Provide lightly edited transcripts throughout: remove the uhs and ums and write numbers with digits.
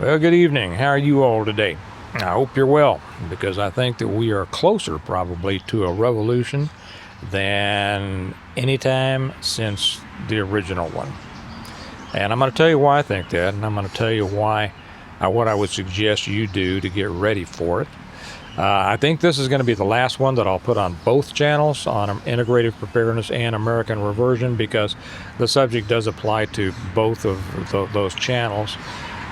Well, good evening. How are you all today? I hope you're well, because I think that we are closer probably to a revolution than any time since the original one. And I'm going to tell you why I think that, and I'm going to tell you why, what I would suggest you do to get ready for it. I think this is going to be the last one that I'll put on both channels, on Integrative Preparedness and American Reversion, because the subject does apply to both of those channels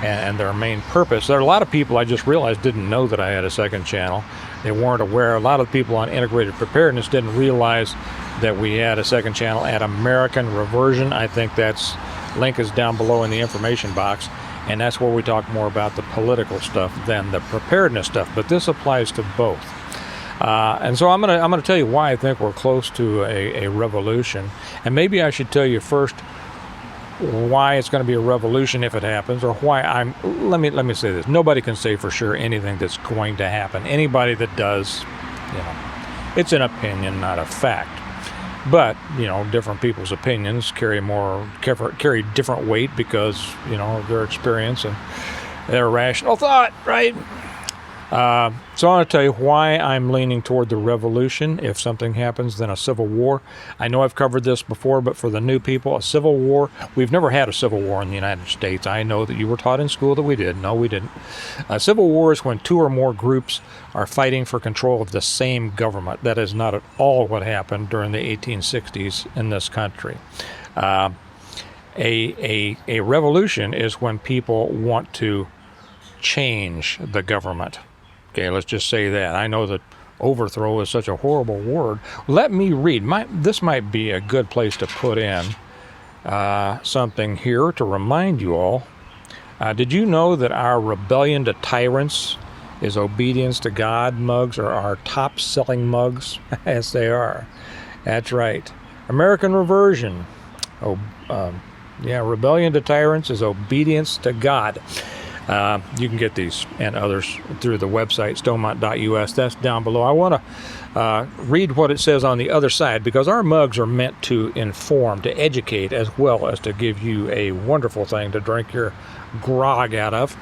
and their main purpose. There are a lot of people, I just realized, didn't know that I had a second channel. They weren't aware. A lot of people on Integrated Preparedness didn't realize that we had a second channel at American Reversion. I think that's link is down below in the information box, and that's where we talk more about the political stuff than the preparedness stuff. But this applies to both. And so I'm gonna tell you why I think we're close to a revolution. And maybe I should tell you first why it's going to be a revolution if it happens, or why let me say this. Nobody can say for sure anything that's going to happen. Anybody that does, it's an opinion, not a fact. But, different people's opinions carry different weight because, of their experience and their rational thought, right? So I want to tell you why I'm leaning toward the revolution if something happens, then a civil war. I know I've covered this before, but for the new people, a civil war, we've never had a civil war in the United States. I know that you were taught in school that we did. No, we didn't. A civil war is when two or more groups are fighting for control of the same government. That is not at all what happened during the 1860s in this country. A revolution is when people want to change the government. Okay, let's just say that. I know that overthrow is such a horrible word. Let me read. This might be a good place to put in something here to remind you all. Did you know that our rebellion to tyrants is obedience to God mugs are our top-selling mugs? Yes, they are. That's right. American Reversion. Rebellion to tyrants is obedience to God. You can get these and others through the website, stonmont.us. That's down below. I want to read what it says on the other side, because our mugs are meant to inform, to educate, as well as to give you a wonderful thing to drink your grog out of.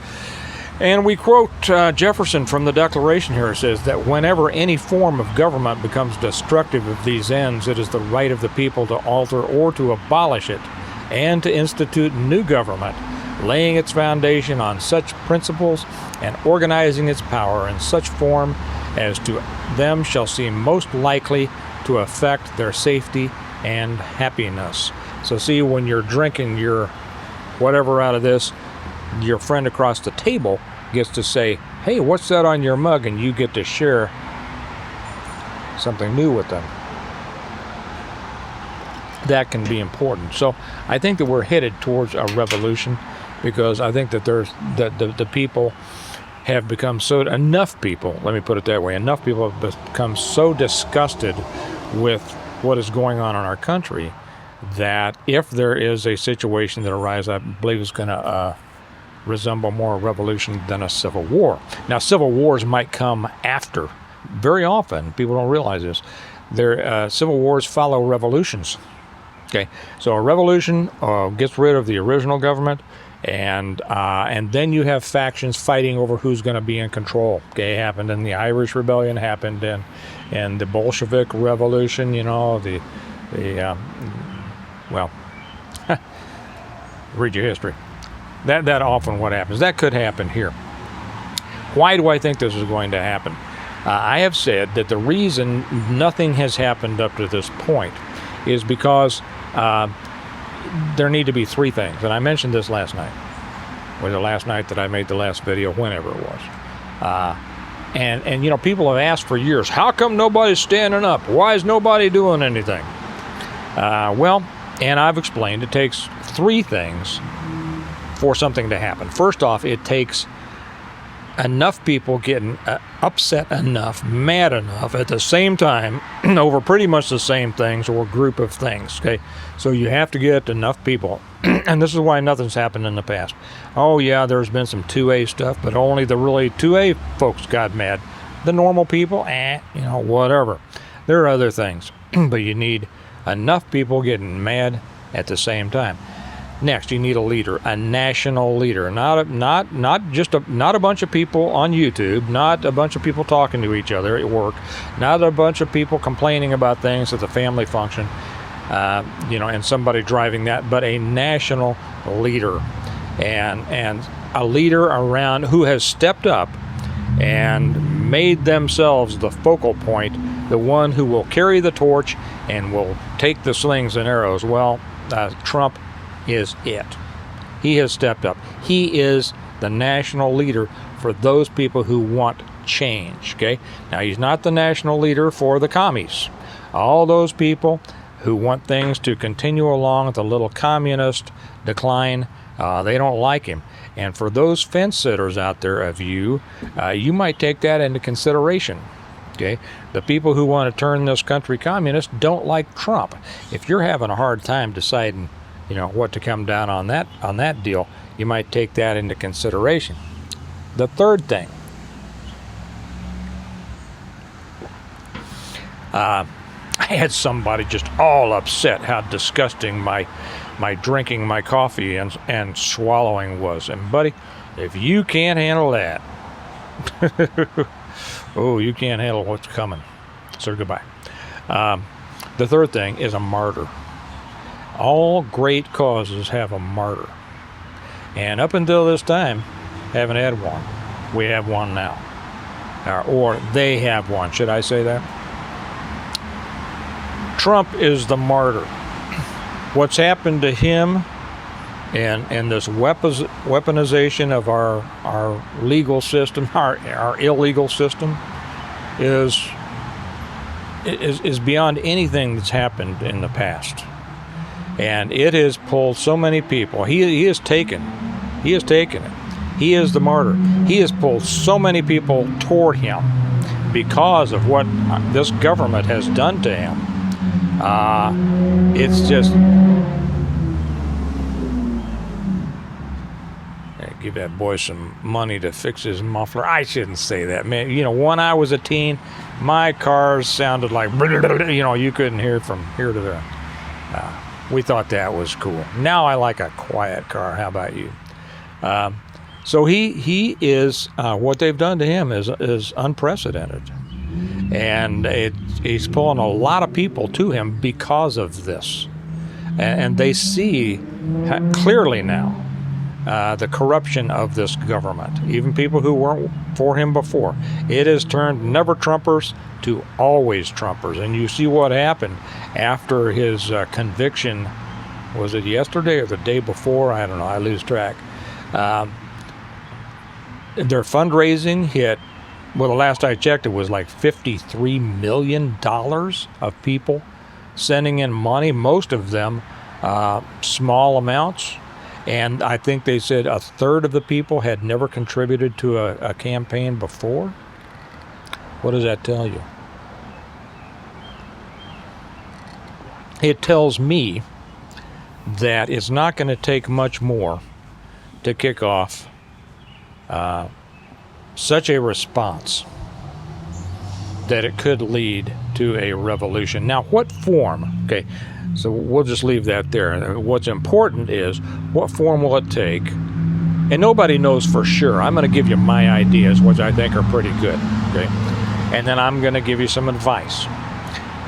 And we quote Jefferson from the Declaration here. It says that whenever any form of government becomes destructive of these ends, it is the right of the people to alter or to abolish it, and to institute new government, laying its foundation on such principles and organizing its power in such form as to them shall seem most likely to affect their safety and happiness. So see, when you're drinking your whatever out of this, your friend across the table gets to say, hey, what's that on your mug? And you get to share something new with them. That can be important. So I think that we're headed towards a revolution, because I think that the people have become enough people, let me put it that way, enough people have become so disgusted with what is going on in our country that if there is a situation that arises, I believe it's going to resemble more a revolution than a civil war. Now, civil wars might come after. Very often, people don't realize this. Civil wars follow revolutions. Okay, so a revolution gets rid of the original government, and then you have factions fighting over who's going to be in control. Okay, it happened in the Irish Rebellion, happened in the Bolshevik Revolution. Read your history. That often what happens. That could happen here. Why do I think this is going to happen? I have said that the reason nothing has happened up to this point is because there need to be three things. And I mentioned this last night, or the last night that I made the last video, whenever it was. And people have asked for years, how come nobody's standing up? Why is nobody doing anything? And I've explained it takes three things for something to happen. First off, it takes enough people getting upset enough, mad enough at the same time over pretty much the same things or a group of things. Okay, so you have to get enough people, and this is why nothing's happened in the past. Oh yeah, there's been some 2A stuff, but only the really 2A folks got mad. The normal people, whatever. There are other things, but you need enough people getting mad at the same time. Next, you need a leader, a national leader, not a bunch of people on YouTube, not a bunch of people talking to each other at work, not a bunch of people complaining about things at the family function, and somebody driving that, but a national leader, and a leader around who has stepped up and made themselves the focal point, the one who will carry the torch and will take the slings and arrows. Well, Trump is it. He has stepped up. He is the national leader for those people who want change. Okay? Now, he's not the national leader for the commies. All those people who want things to continue along the little communist decline, they don't like him. And for those fence sitters out there of you, you might take that into consideration. Okay? The people who want to turn this country communist don't like Trump. If you're having a hard time deciding, what to come down on that deal, you might take that into consideration. The third thing, I had somebody just all upset how disgusting my drinking my coffee and swallowing was. And buddy, if you can't handle that, oh, you can't handle what's coming. So goodbye. The third thing is a martyr. All great causes have a martyr. And up until this time, haven't had one. We have one now. Or they have one. Should I say that? Trump is the martyr. What's happened to him and this weaponization of our legal system, our illegal system, is beyond anything that's happened in the past. And it has pulled so many people. He has taken it. He is the martyr. He has pulled so many people toward him because of what this government has done to him. It's just... Give that boy some money to fix his muffler. I shouldn't say that, man. When I was a teen, my cars sounded like, you couldn't hear from here to there. We thought that was cool. Now I like a quiet car. How about you? So he is, what they've done to him is unprecedented. And he's pulling a lot of people to him because of this. And they see clearly now the corruption of this government. Even people who weren't for him before. It has turned never Trumpers to always Trumpers. And you see what happened after his conviction. Was it yesterday or the day before? I don't know. I lose track. Their fundraising hit, well, the last I checked, it was like $53 million of people sending in money, most of them small amounts. And I think they said a third of the people had never contributed to a campaign before. What does that tell you? It tells me that it's not going to take much more to kick off such a response that it could lead to a revolution. Now, what form? Okay, so we'll just leave that there. What's important is what form will it take? And nobody knows for sure. I'm going to give you my ideas, which I think are pretty good. Okay, and then I'm going to give you some advice.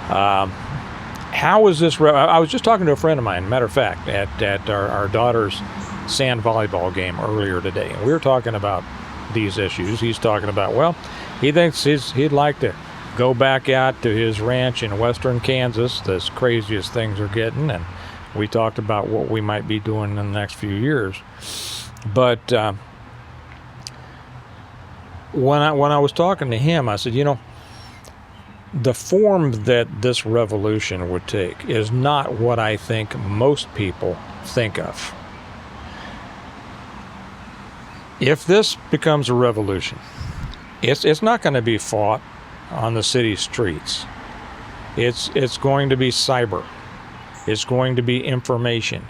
How is this? I was just talking to a friend of mine, matter of fact, at our daughter's sand volleyball game earlier today. And we were talking about these issues. He's talking about, well, he thinks he'd like to go back out to his ranch in western Kansas, as crazy as things are getting. And we talked about what we might be doing in the next few years. But when I was talking to him, I said, the form that this revolution would take is not what I think most people think of. If this becomes a revolution, it's not going to be fought on the city streets. It's going to be cyber. It's going to be information.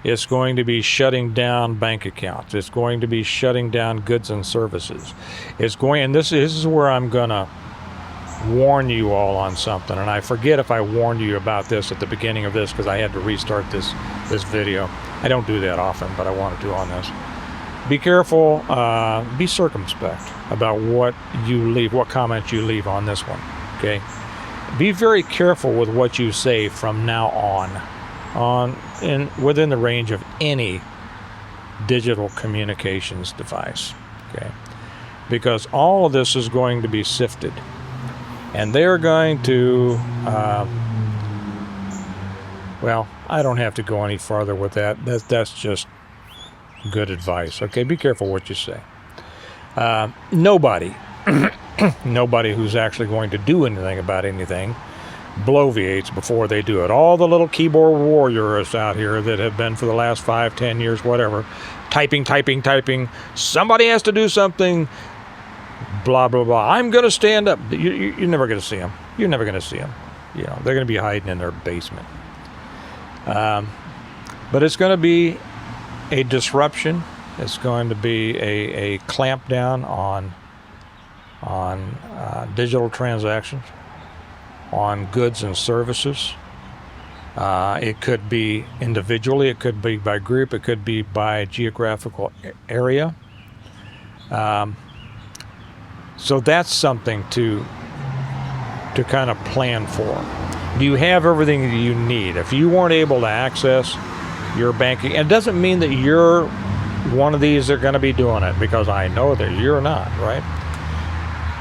It's going to be shutting down bank accounts. It's going to be shutting down goods and services. And this is where I'm going to warn you all on something. And I forget if I warned you about this at the beginning of this because I had to restart this video. I don't do that often, but I wanted to on this. Be careful, be circumspect about what you leave, what comments you leave on this one, okay? Be very careful with what you say from now on within the range of any digital communications device, okay? Because all of this is going to be sifted, and they're going to, well, I don't have to go any farther with that. That's just good advice, okay? Be careful what you say. Nobody who's actually going to do anything about anything bloviates before they do it. All the little keyboard warriors out here that have been for the last 5, 10 years, whatever, typing. Somebody has to do something, blah, blah, blah. I'm going to stand up. You're never going to see them. You're never going to see them. You know, they're going to be hiding in their basement. But it's going to be a disruption. It's going to be a clampdown on digital transactions, on goods and services. It could be individually, it could be by group, it could be by geographical area. So that's something to kind of plan for. Do you have everything that you need? If you weren't able to access your banking, and it doesn't mean that you're one of these that are going to be doing it, because I know that you're not, right?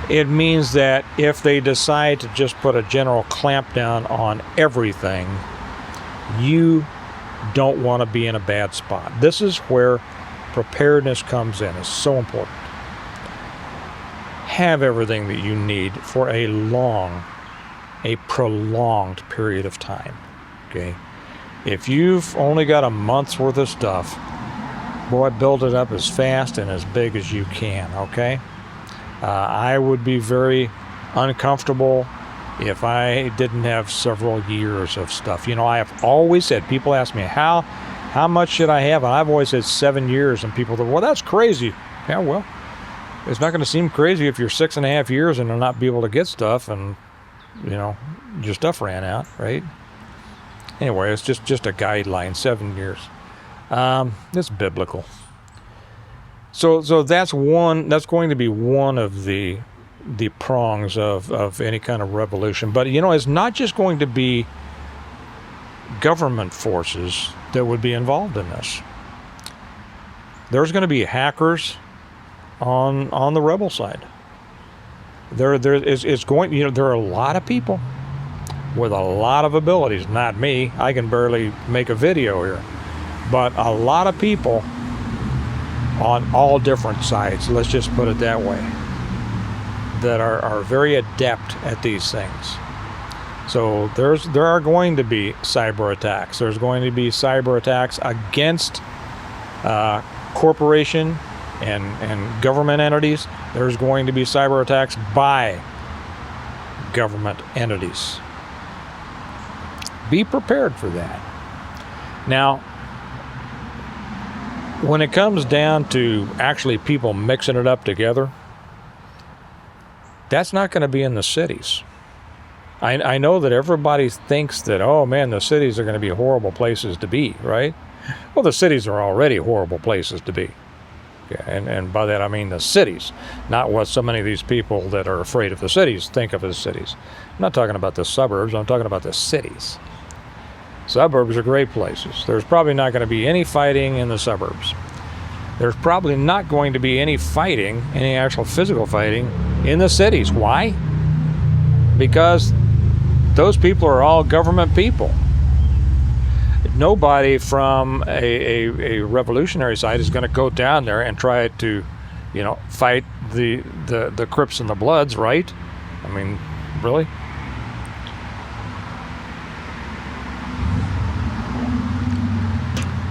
It means that if they decide to just put a general clampdown on everything, you don't want to be in a bad spot. This is where preparedness comes in. It's so important. Have everything that you need for a prolonged period of time, okay? If you've only got a month's worth of stuff, boy, build it up as fast and as big as you can, okay? I would be very uncomfortable if I didn't have several years of stuff. You know, I have always said, people ask me, how much should I have? And I've always said 7 years, and people think, well, that's crazy. Yeah, well, it's not going to seem crazy if you're 6.5 years and not be able to get stuff, and, you know, your stuff ran out, right? Anyway, it's just a guideline, 7 years. It's biblical. So that's going to be one of the prongs of any kind of revolution. But, you know, it's not just going to be government forces that would be involved in this. There's going to be hackers on the rebel side. There are a lot of people with a lot of abilities. Not me. I can barely make a video here. But a lot of people on all different sides, let's just put it that way, that are very adept at these things. So there are going to be cyber attacks. There's going to be cyber attacks against corporation and government entities. There's going to be cyber attacks by government entities. Be prepared for that. Now, when it comes down to actually people mixing it up together, that's not going to be in the cities. I know that everybody thinks that, oh man, the cities are going to be horrible places to be, right? Well, the cities are already horrible places to be. Okay, and by that I mean the cities, not what so many of these people that are afraid of the cities think of as cities. I'm not talking about the suburbs, I'm talking about the cities. Suburbs are great places. There's probably not going to be any fighting in the suburbs. There's probably not going to be any fighting, any actual physical fighting, in the cities. Why? Because those people are all government people. Nobody from a revolutionary side is going to go down there and try to, you know, fight the Crips and the Bloods, right? I mean, really?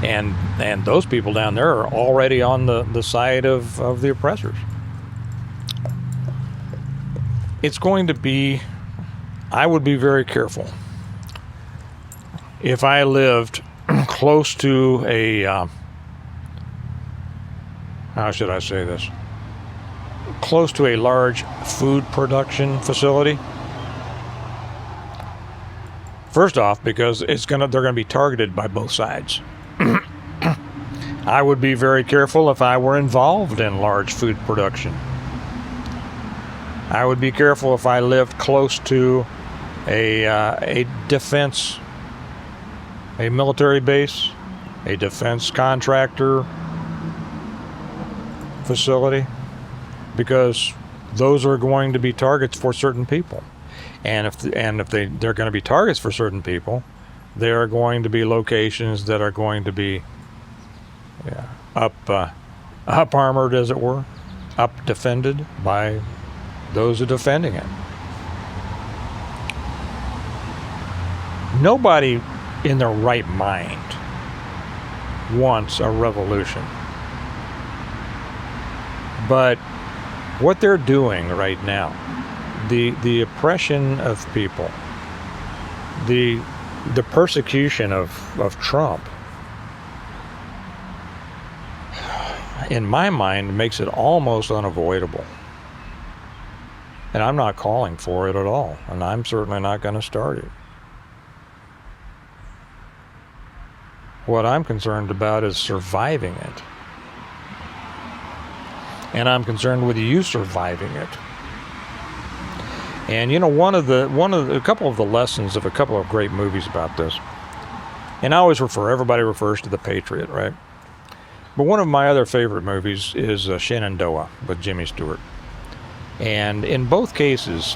And those people down there are already on the side of the oppressors. It's going to be, I would be very careful. If I lived close to a, how should I say this? Close to a large food production facility. First off, because they're going to be targeted by both sides. I would be very careful if I were involved in large food production. I would be careful if I lived close to a defense, a military base, a defense contractor facility, because those are going to be targets for certain people. And if they're going to be targets for certain people, there are going to be locations that are going to be up armored, as it were, up defended by those who are defending it. Nobody in their right mind wants a revolution. But what they're doing right now, the oppression of people, the persecution of Trump, in my mind, makes it almost unavoidable. And I'm not calling for it at all, and I'm certainly not going to start it. What I'm concerned about is surviving it. And I'm concerned with you surviving it. And you know, a couple of the lessons of a couple of great movies about this, and everybody refers to The Patriot, right? But one of my other favorite movies is Shenandoah with Jimmy Stewart. And in both cases,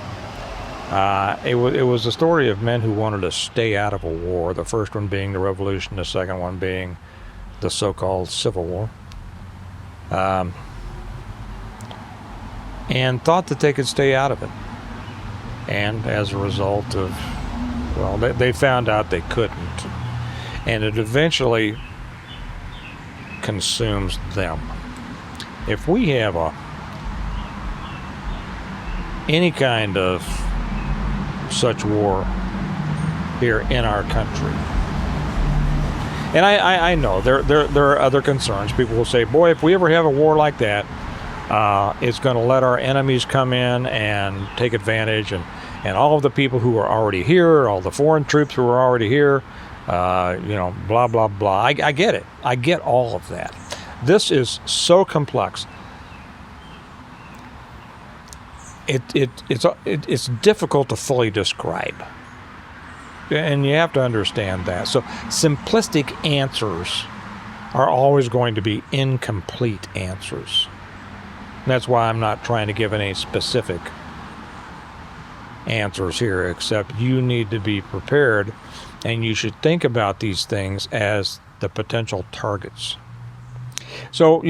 it was a story of men who wanted to stay out of a war. The first one being the Revolution, the second one being the so-called Civil War. And thought that they could stay out of it. And as a result of, well, they found out they couldn't. And it eventually consumes them. If we have any kind of such war here in our country, and I know there are other concerns. People will say, boy, if we ever have a war like that, it's going to let our enemies come in and take advantage, and all of the people who are already here, all the foreign troops who are already here, blah, blah, blah. I get it. I get all of that. This is so complex. It's difficult to fully describe. And you have to understand that. So simplistic answers are always going to be incomplete answers. And that's why I'm not trying to give any specific answers here, except you need to be prepared, and you should think about these things as the potential targets. So,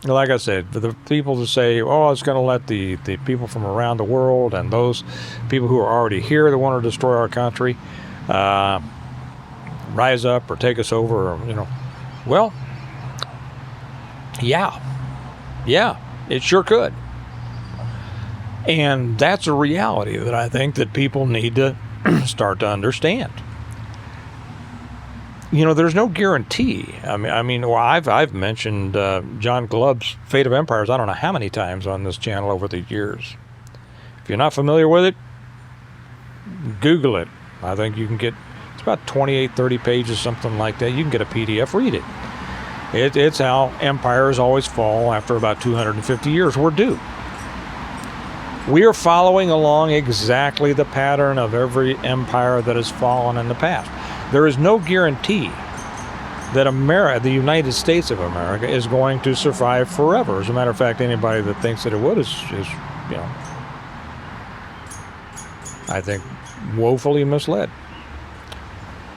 like I said, for the people to say, oh, it's going to let the people from around the world and those people who are already here that want to destroy our country rise up or take us over, or, well, yeah, it sure could. And that's a reality that I think that people need to start to understand. There's no guarantee. I've mentioned John Glubb's Fate of Empires I don't know how many times on this channel over the years. If you're not familiar with it, Google it. I think you can get, it's about 28, 30 pages, something like that. You can get a PDF, read it. It's how empires always fall after about 250 years. We're due. We are following along exactly the pattern of every empire that has fallen in the past. There is no guarantee that the United States of America, is going to survive forever. As a matter of fact, anybody that thinks that it would is I think, woefully misled.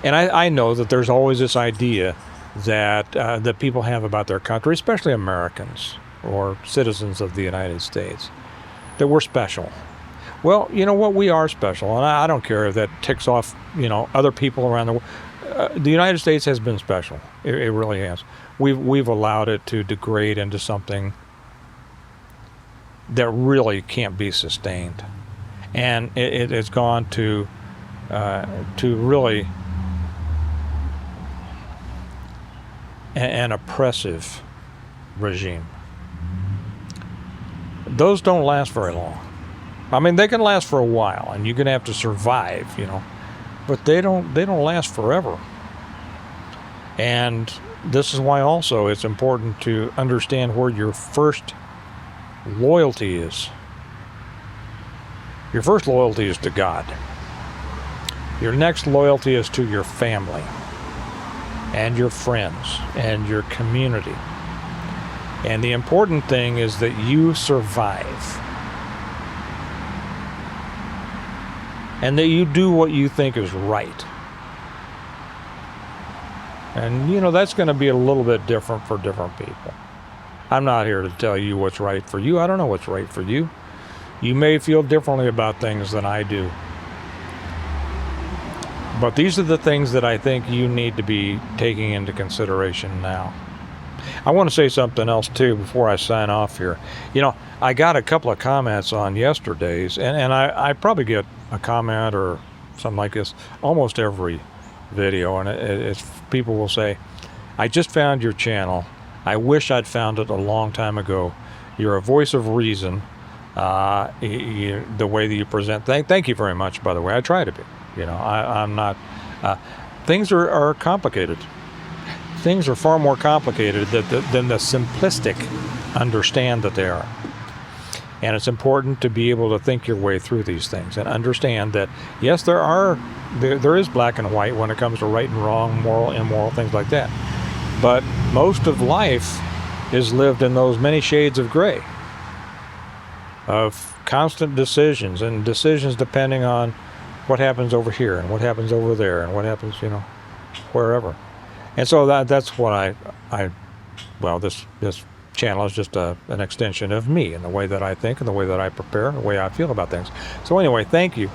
And I know that there's always this idea that people have about their country, especially Americans or citizens of the United States, that we're special. Well, you know what? We are special, and I don't care if that ticks off, other people around the world. The United States has been special. It really has. We've allowed it to degrade into something that really can't be sustained, and it's gone to really an oppressive regime. Those don't last very long. They can last for a while, and you're going to have to survive, but they don't last forever. And this is why also it's important to understand where your first loyalty is. Your first loyalty is to God. Your next loyalty is to your family and your friends and your community. And the important thing is that you survive. And that you do what you think is right. And that's going to be a little bit different for different people. I'm not here to tell you what's right for you. I don't know what's right for you. You may feel differently about things than I do. But these are the things that I think you need to be taking into consideration now. I want to say something else too before I sign off here. I got a couple of comments on yesterday's, and I probably get a comment or something like this almost every video, and it's people will say, I just found your channel. I wish I'd found it a long time ago. You're a voice of reason. The way that you present, thank you very much, by the way. I try to be. I'm not. Things are complicated. Things are far more complicated than the simplistic understand that they are. And it's important to be able to think your way through these things and understand that, yes, there is black and white when it comes to right and wrong, moral, immoral, things like that. But most of life is lived in those many shades of gray, of constant decisions, and decisions depending on what happens over here and what happens over there and what happens, wherever. And so that's what this channel is just an extension of me and the way that I think and the way that I prepare and the way I feel about things. So anyway, thank you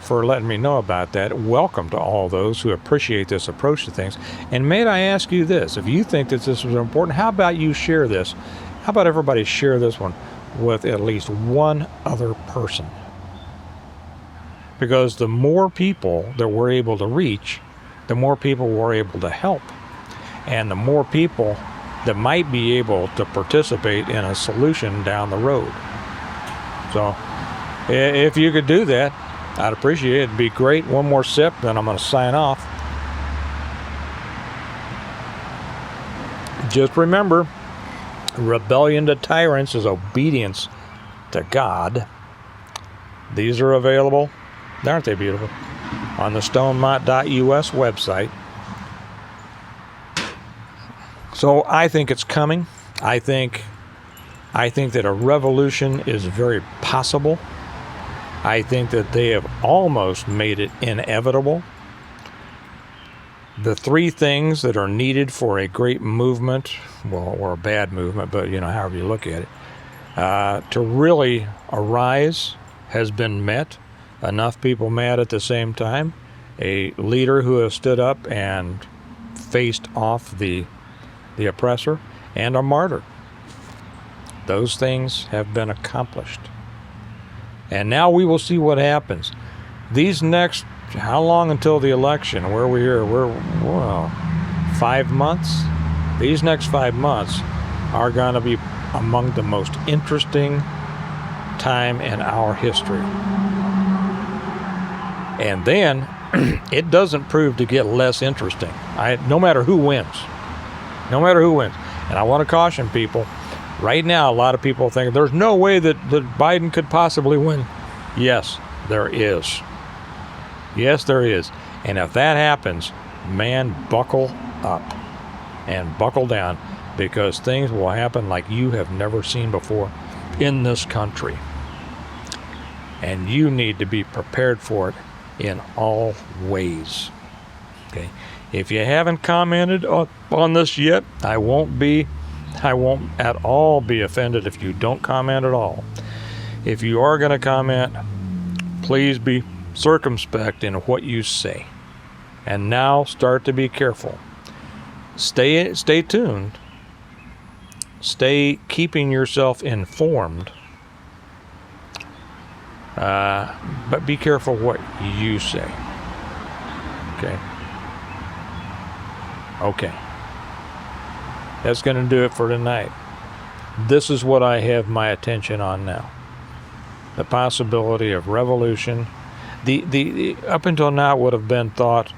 for letting me know about that. Welcome to all those who appreciate this approach to things. And may I ask you this, if you think that this was important, how about you share this? How about everybody share this one with at least one other person? Because the more people that we're able to reach, the more people we're able to help. And the more people that might be able to participate in a solution down the road. So if you could do that, I'd appreciate it. It'd be great. One more sip, then I'm going to sign off. Just remember, rebellion to tyrants is obedience to God. These are available, aren't they beautiful, on the stonemont.us website. So I think it's coming. I think that a revolution is very possible. I think that they have almost made it inevitable. The three things that are needed for a great movement, or a bad movement, but however you look at it, to really arise has been met. Enough people mad at the same time. A leader who has stood up and faced off the oppressor, and a martyr. Those things have been accomplished. And now we will see what happens. These next, how long until the election? Where are we here? We're 5 months. These next 5 months are going to be among the most interesting time in our history. And then it doesn't prove to get less interesting. No matter who wins. No matter who wins. And I want to caution people, right now a lot of people think there's no way that Biden could possibly win. Yes, there is. Yes, there is. And if that happens, man, buckle up and buckle down, because things will happen like you have never seen before in this country. And you need to be prepared for it in all ways. Okay? If you haven't commented on this yet, I won't at all be offended if you don't comment at all. If you are going to comment, please be circumspect in what you say. And now start to be careful. Stay tuned. Stay keeping yourself informed. But be careful what you say. Okay. That's going to do it for tonight. This is what I have my attention on now. The possibility of revolution. The up until now would have been thought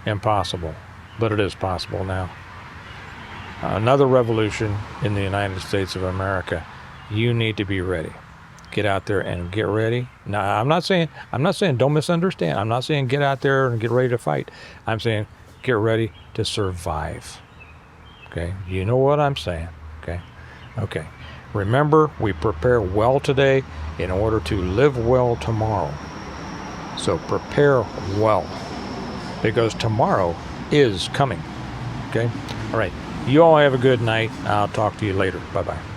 impossible. but it is possible now. Another revolution in the United States of America. You need to be ready. Get out there and get ready. Now, I'm not saying, don't misunderstand. I'm not saying get out there and get ready to fight. I'm saying get ready to survive. Okay? You know what I'm saying. Okay? Okay. Remember, we prepare well today in order to live well tomorrow. So prepare well, because tomorrow is coming. Okay? All right. You all have a good night. I'll talk to you later. Bye-bye.